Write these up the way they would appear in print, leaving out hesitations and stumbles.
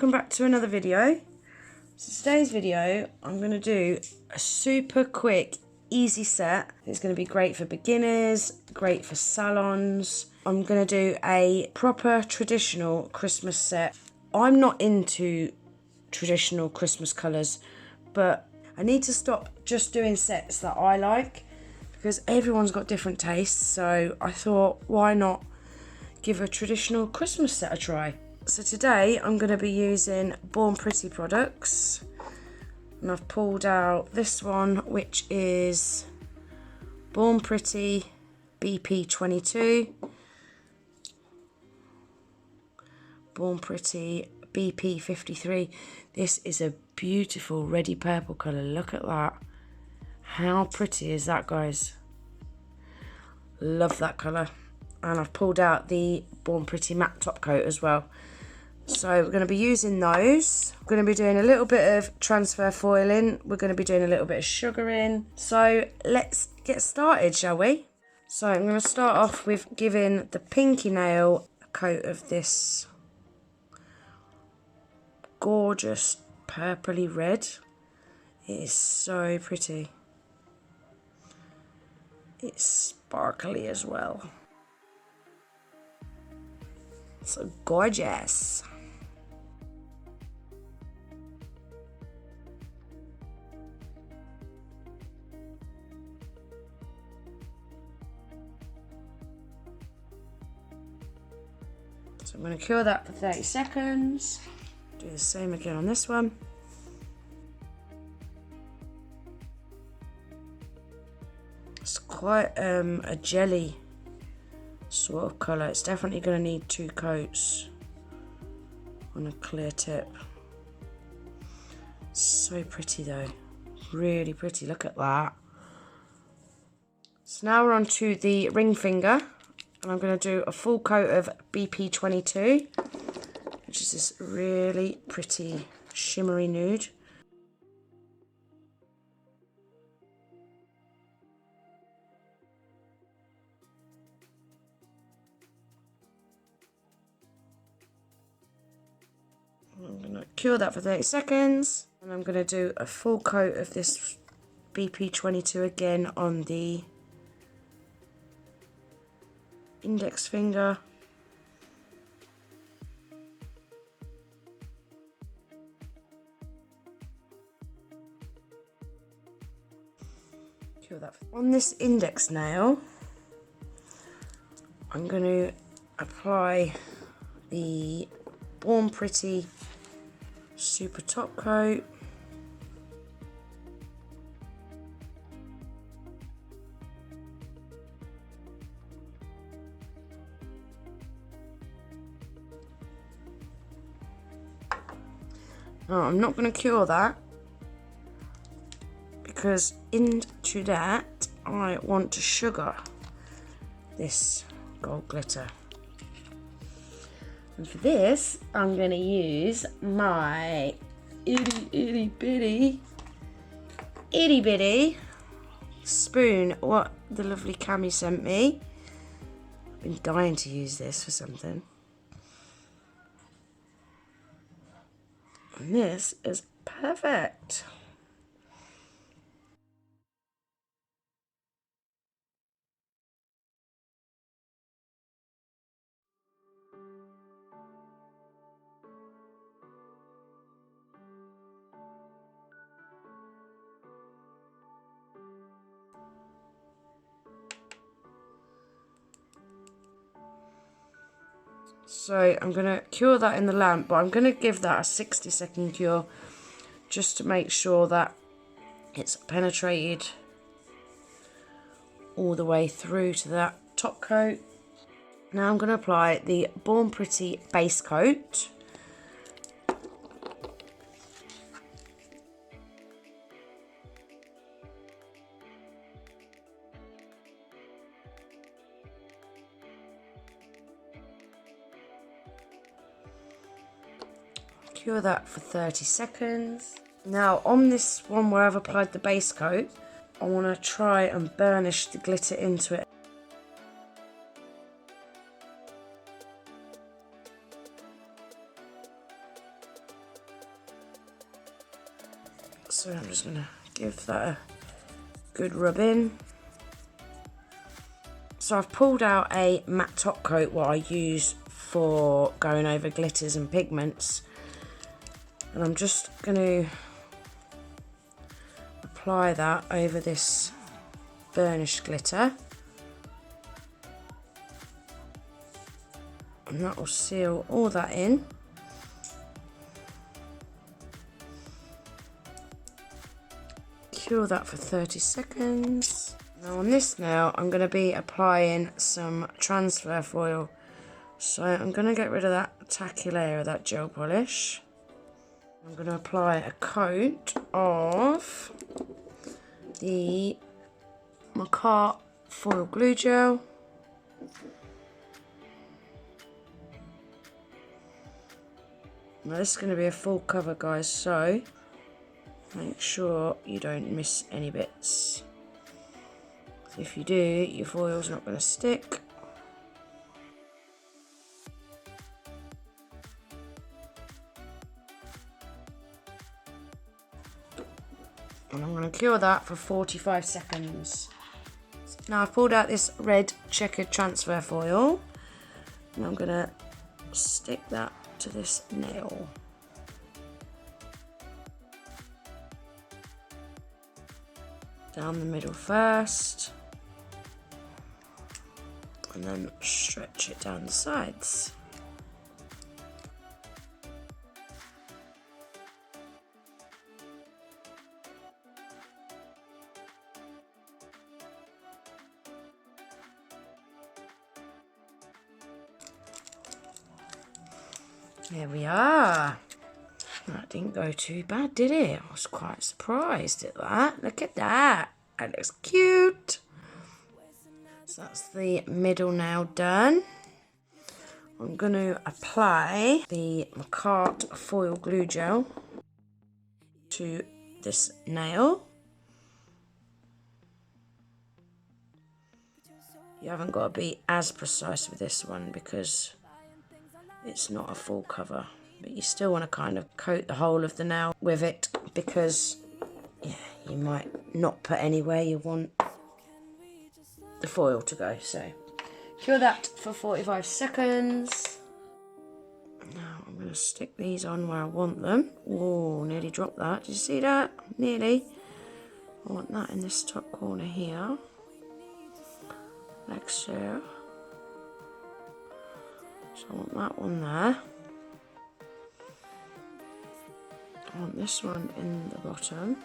welcome back to another video. So today's video, I'm going to do a super quick, easy set. It's going to be great for beginners, great for salons. I'm going to do a proper traditional Christmas set. I'm not into traditional Christmas colours, but I need to stop just doing sets that I like because everyone's got different tastes. So I thought, why not give a traditional Christmas set a try? So today I'm going to be using Born Pretty products, and I've pulled out this one, which is Born Pretty BP22, Born Pretty BP53. This is a beautiful reddy purple colour. Look at that. How pretty is that, guys? Love that colour. And I've pulled out the Born Pretty matte top coat as well. So we're going to be using those. We're going to be doing a little bit of transfer foiling. We're going to be doing a little bit of sugaring. So let's get started, shall we? So I'm going to start off with giving the pinky nail a coat of this gorgeous purpley red. It is so pretty. It's sparkly as well. So gorgeous. So I'm going to cure that for 30 seconds. Do the same again on this one. It's quite a jelly sort of colour. It's definitely going to need 2 coats on a clear tip. So pretty though. Really pretty. Look at that. So now we're on to the ring finger. And I'm going to do a full coat of BP22, which is this really pretty shimmery nude. I'm going to cure that for 30 seconds. And I'm going to do a full coat of this BP22 again on the index finger. Cure that. On this index nail, I'm going to apply the Born Pretty super top coat. Now, I'm not going to cure that because into that I want to sugar this gold glitter. And for this, I'm going to use my itty bitty spoon, what the lovely Cami sent me. I've been dying to use this for something. And this is perfect. So I'm going to cure that in the lamp, but I'm going to give that a 60-second cure just to make sure that it's penetrated all the way through to that top coat. Now I'm going to apply the Born Pretty base coat. Cure that for 30 seconds. Now on this one where I've applied the base coat, I want to try and burnish the glitter into it. So I'm just going to give that a good rub in. So I've pulled out a matte top coat, what I use for going over glitters and pigments. And I'm just going to apply that over this Burnish glitter. And that will seal all that in. Cure that for 30 seconds. Now on this nail, I'm going to be applying some transfer foil. So I'm going to get rid of that tacky layer of that gel polish. I'm going to apply a coat of the Chequered foil glue gel. Now this is going to be a full cover, guys, so make sure you don't miss any bits. If you do, your foil's not going to stick. And I'm going to cure that for 45 seconds. Now I've pulled out this red checkered transfer foil and I'm going to stick that to this nail. Down the middle first. And then stretch it down the sides. There we are. That didn't go too bad, did it? I was quite surprised at that. Look at that. That looks cute. So that's the middle nail done. I'm going to apply the Chequered foil glue gel to this nail. You haven't got to be as precise with this one because it's not a full cover, but you still want to kind of coat the whole of the nail with it because yeah, you might not put anywhere you want the foil to go. So cure that for 45 seconds. Now I'm going to stick these on where I want them. Oh, nearly dropped that. Did you see that? Nearly. I want that in this top corner here, like so. So I want that one there. I want this one in the bottom.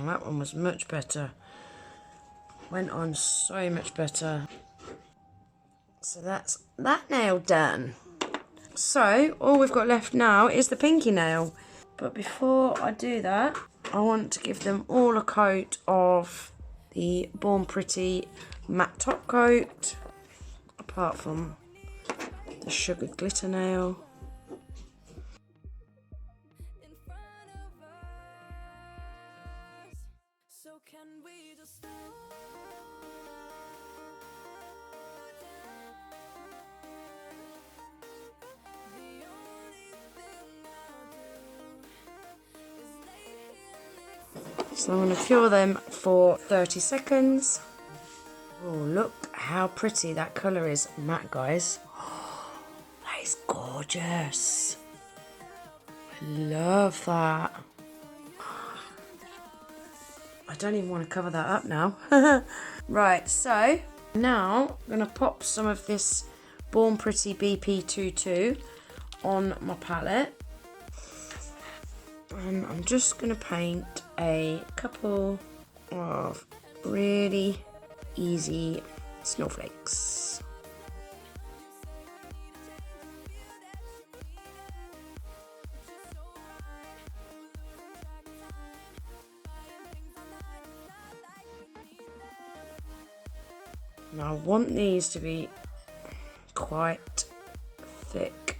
That one was much better. Went on so much better. So that's that nail done. So all we've got left now is the pinky nail. But before I do that, I want to give them all a coat of the Born Pretty matte top coat, apart from the sugared glitter nail. So I'm going to cure them for 30 seconds. Oh, look how pretty that colour is matte, guys. Oh, that is gorgeous. I love that. I don't even want to cover that up now. Right, so now I'm going to pop some of this Born Pretty BP22 on my palette. And I'm just going to paint a couple of really easy snowflakes. Now I want these to be quite thick.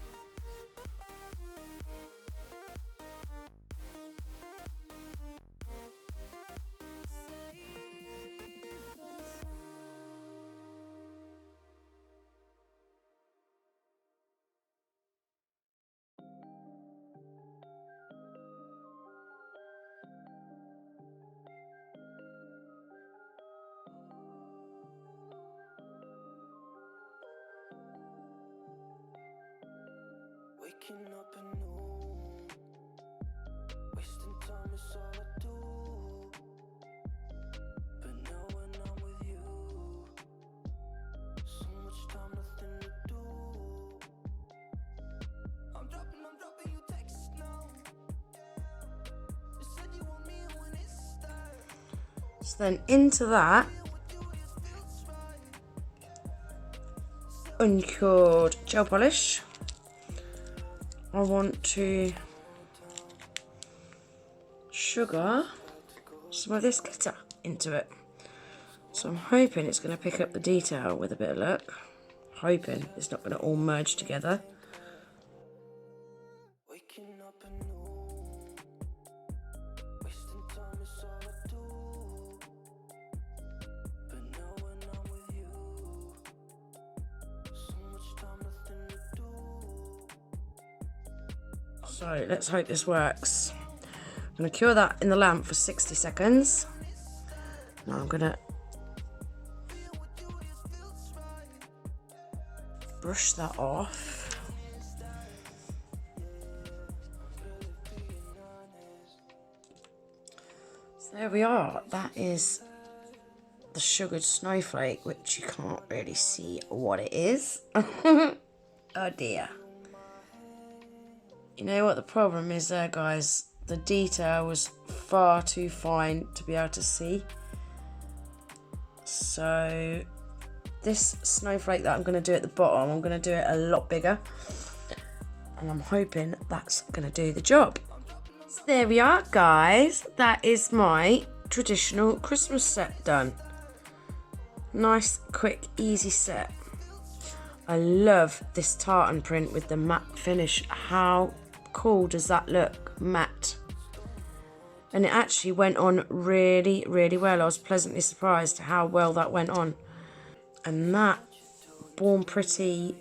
Waking up anew, wasting time is all I do. But now when I'm with you, so much time, nothing to do. I'm dropping you texts now. You said you want me when it starts. So then into that, uncured gel polish. I want to sugar some of this glitter into it. So I'm hoping it's going to pick up the detail with a bit of luck. Hoping it's not going to all merge together. Waking up anew, wasting time is all I do. But now when I'm with you, so much time, nothing to do. So let's hope this works. I'm going to cure that in the lamp for 60 seconds. Now I'm going to brush that off. So there we are. That is the sugared snowflake, which you can't really see what it is. Oh dear. You know what the problem is there, guys? The detail was far too fine to be able to see. So this snowflake that I'm going to do at the bottom, I'm going to do it a lot bigger. And I'm hoping that's going to do the job. So there we are, guys. That is my traditional Christmas set done. Nice, quick, easy set. I love this tartan print with the matte finish. How cool does that look? Matte. And it actually went on really, really well. I was pleasantly surprised how well that went on. And that Born Pretty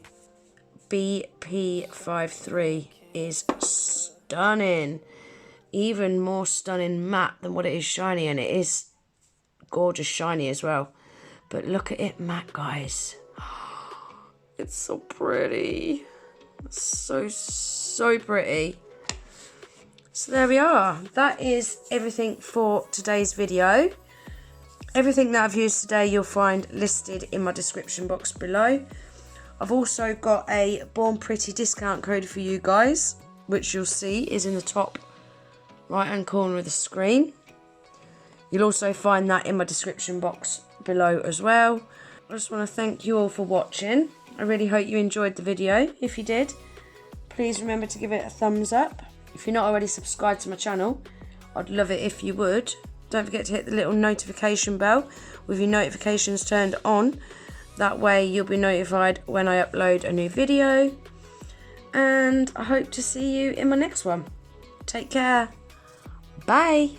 BP53 is stunning. Even more stunning matte than what it is shiny, and it is gorgeous shiny as well. But look at it matte, guys. It's so pretty. It's so pretty. So there we are. That is everything for today's video. Everything that I've used today you'll find listed in my description box below. I've also got a Born Pretty discount code for you guys, which you'll see is in the top right hand corner of the screen. You'll also find that in my description box below as well. I just want to thank you all for watching. I really hope you enjoyed the video. If you did, please remember to give it a thumbs up. If you're not already subscribed to my channel, I'd love it if you would. Don't forget to hit the little notification bell with your notifications turned on. That way you'll be notified when I upload a new video. And I hope to see you in my next one. Take care. Bye.